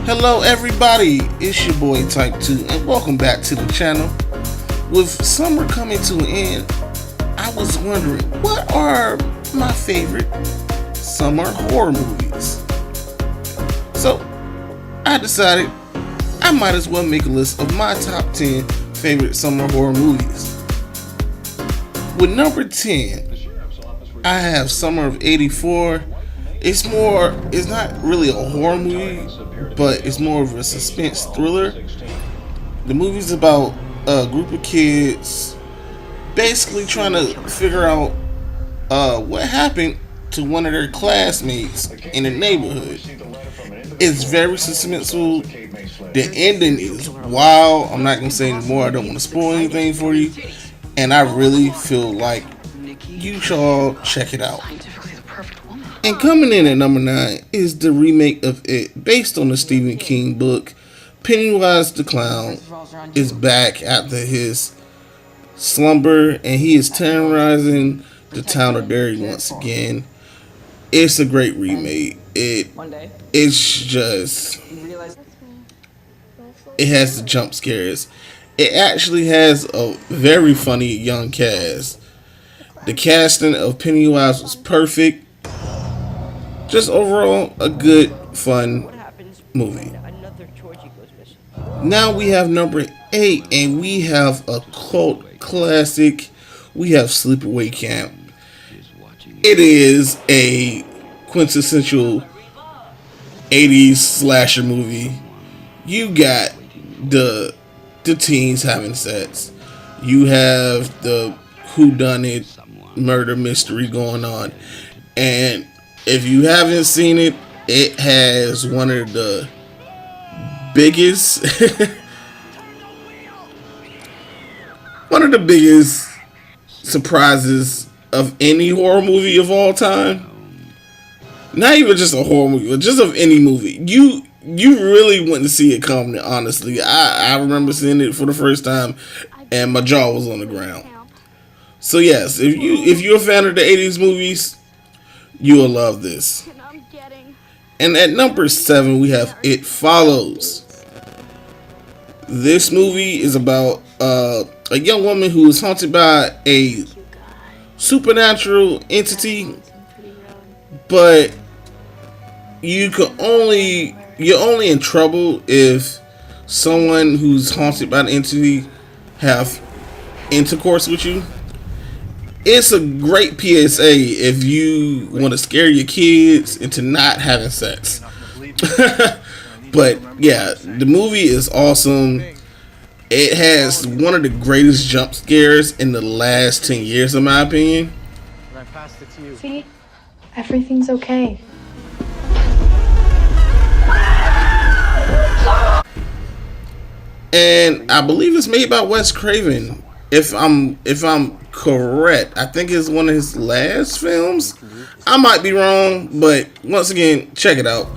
Hello everybody, it's your boy Type 2 and welcome back to the channel. With summer coming to an end, I was wondering what are my favorite summer horror movies. So I decided I might as well make a list of my top 10 favorite summer horror movies. With number 10, I have Summer of '84. It's not really a horror movie, but it's more of a suspense thriller. The movie's about a group of kids basically trying to figure out what happened to one of their classmates in the neighborhood. It's very suspenseful. The ending is wild. I'm not going to say anymore. I don't want to spoil anything for you. And I really feel like you should all check it out. And coming in at number 9 is the remake of It, based on the Stephen King book. Pennywise the Clown is back after his slumber, and he is terrorizing the town of Derry once again. It's a great remake. It's just, it has the jump scares. It actually has a very funny young cast. The casting of Pennywise was perfect. Just overall, a good, fun movie. Now we have number 8, and we have a cult classic. We have Sleepaway Camp. It is a quintessential 80s slasher movie. You got the teens having sex. You have the whodunit murder mystery going on. And if you haven't seen it, it has one of the biggest surprises of any horror movie of all time. Not even just a horror movie, but just of any movie. You really wouldn't see it coming, honestly. I remember seeing it for the first time and my jaw was on the ground. So yes, if you're a fan of the 80s movies, you will love this. And at number 7, we have It Follows. This movie is about a young woman who is haunted by a supernatural entity, but you're only in trouble if someone who's haunted by the entity have intercourse with you. It's a great PSA if you want to scare your kids into not having sex. But yeah, the movie is awesome. It has one of the greatest jump scares in the last 10 years, in my opinion. See, everything's okay. And I believe it's made by Wes Craven. If I'm correct, I think it's one of his last films. I might be wrong, but once again, check it out.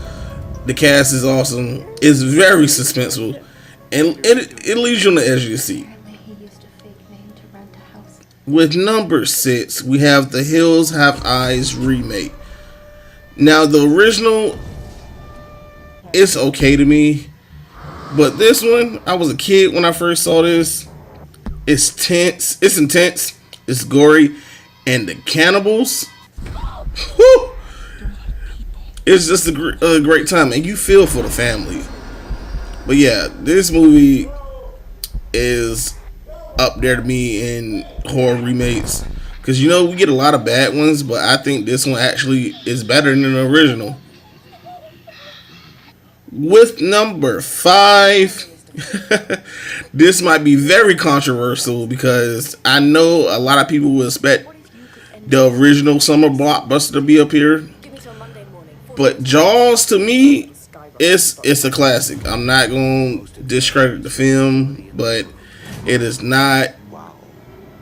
The cast is awesome. It's very suspenseful, and it leaves you on the edge of your seat. With number 6, we have The Hills Have Eyes remake. Now the original, it's okay to me, but this one, I was a kid when I first saw this. It's tense. It's intense. It's gory, and the cannibals. Whew, it's just a great time, and you feel for the family. But yeah, this movie is up there to me in horror remakes, because we get a lot of bad ones, but I think this one actually is better than the original. With number 5. This might be very controversial because I know a lot of people will expect the original summer blockbuster to be up here, but Jaws, to me, it's a classic. I'm not going to discredit the film, but it is not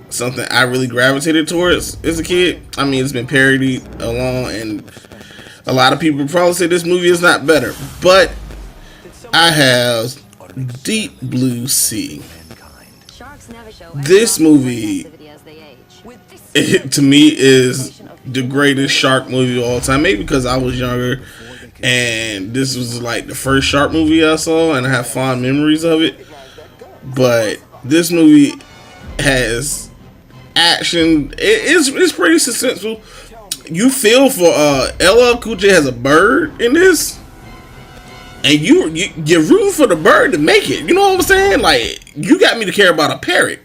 something I really gravitated towards as a kid. I mean, it's been parodied along, and a lot of people probably say this movie is not better, but I have Deep Blue Sea. This movie, to me, is the greatest shark movie of all time. Maybe because I was younger and this was like the first Shark movie I saw, and I have fond memories of it. But this movie has action. It's pretty suspenseful. You feel for LL Cool J has a bird in this, and you're rooting for the bird to make it. You know what I'm saying? Like, you got me to care about a parrot.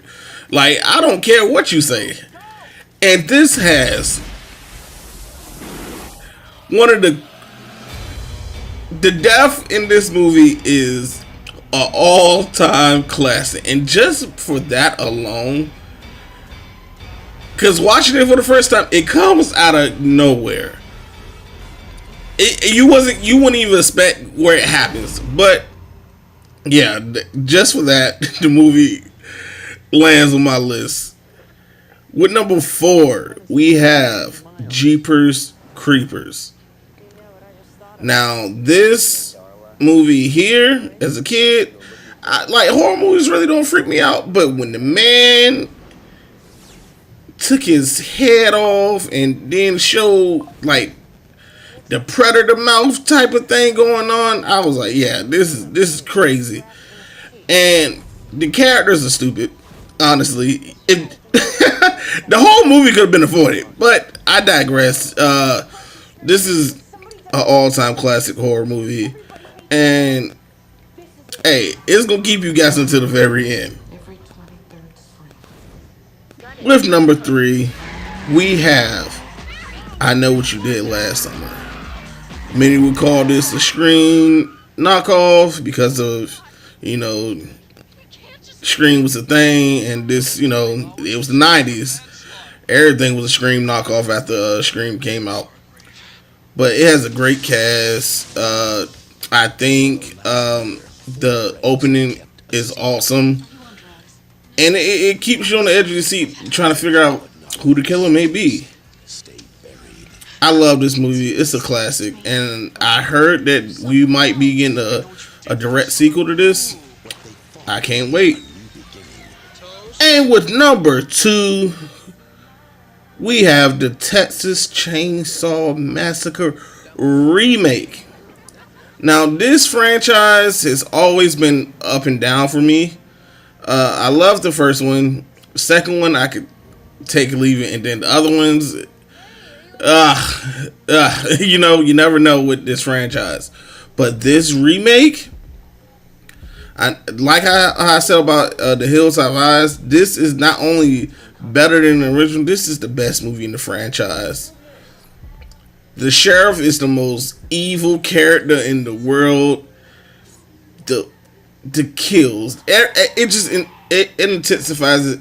Like, I don't care what you say. And this has one of the death in this movie is an all-time classic, and just for that alone, because watching it for the first time, it comes out of nowhere. You wouldn't even expect where it happens, but yeah, just for that, the movie lands on my list. With number 4, we have Jeepers Creepers. Now, this movie here, as a kid, like, horror movies really don't freak me out, but when the man took his head off and then showed like the predator mouth type of thing going on, I was like, yeah, this is crazy. And the characters are stupid, honestly. The whole movie could have been avoided, but I digress. This is an all-time classic horror movie, and hey, it's gonna keep you guessing to the very end. With number 3, we have I Know What You Did Last Summer. Many would call this a Scream knockoff because of, Scream was a thing, and this, it was the 90s. Everything was a Scream knockoff after Scream came out. But it has a great cast. I think the opening is awesome. And it keeps you on the edge of your seat trying to figure out who the killer may be. I love this movie. It's a classic. And I heard that we might be getting a direct sequel to this. I can't wait. And with number 2, we have the Texas Chainsaw Massacre remake. Now, this franchise has always been up and down for me. I love the first one. Second one, I could take or leave it, and then the other ones, you never know with this franchise. But this remake, like how I said about The Hills Have Eyes, this is not only better than the original, this is the best movie in the franchise. The sheriff is the most evil character in the world. The kills, it intensifies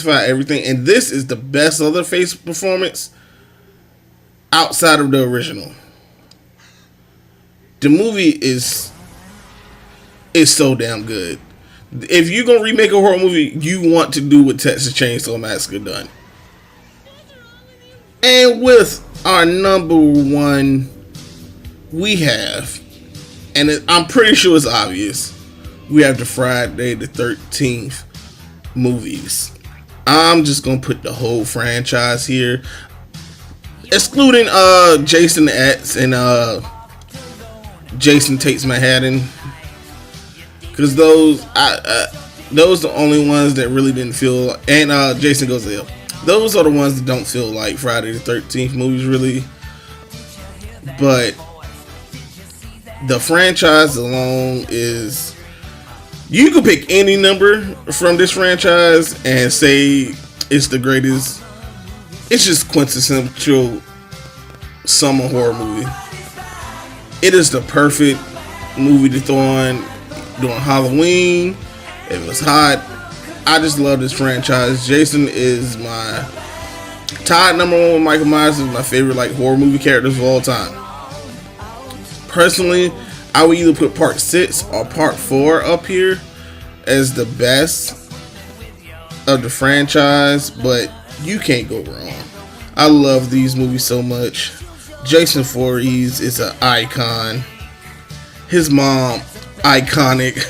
everything, and this is the best Leatherface performance outside of the original. The movie is so damn good. If you're gonna remake a horror movie, you want to do what Texas Chainsaw Massacre done. And with our number 1, we have, and I'm pretty sure it's obvious, we have the Friday the 13th movies. I'm just gonna put the whole franchise here, excluding Jason X and Jason Takes Manhattan, because those are the only ones that really didn't feel, and Jason Goes to Hell. Those are the ones that don't feel like Friday the 13th movies really. But the franchise alone is, you can pick any number from this franchise and say it's the greatest. It's just quintessential summer horror movie. It is the perfect movie to throw on during Halloween. If it was hot. I just love this franchise. Jason is my tied number 1 with Michael Myers. Is my favorite horror movie characters of all time. Personally, I would either put part 6 or part 4 up here as the best of the franchise, but you can't go wrong. I love these movies so much. Jason Voorhees is an icon. His mom, iconic.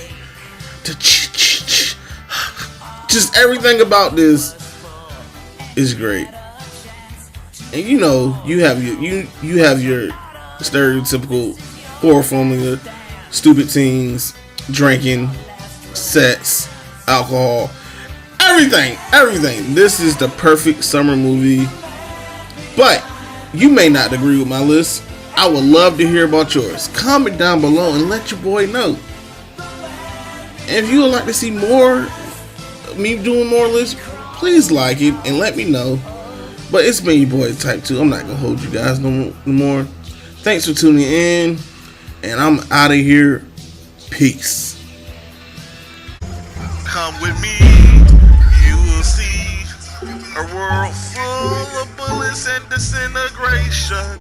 Just everything about this is great. And you have your stereotypical horror formula, stupid teens, drinking, sex, alcohol, everything. This is the perfect summer movie. But you may not agree with my list. I would love to hear about yours. Comment down below and let your boy know. And if you would like to see more, me doing more lists, please like it and let me know. But it's been your boy Type 2. I'm not gonna hold you guys no more. Thanks for tuning in, and I'm out of here. Peace. Come with me, you will see a world full of bullets and disintegration.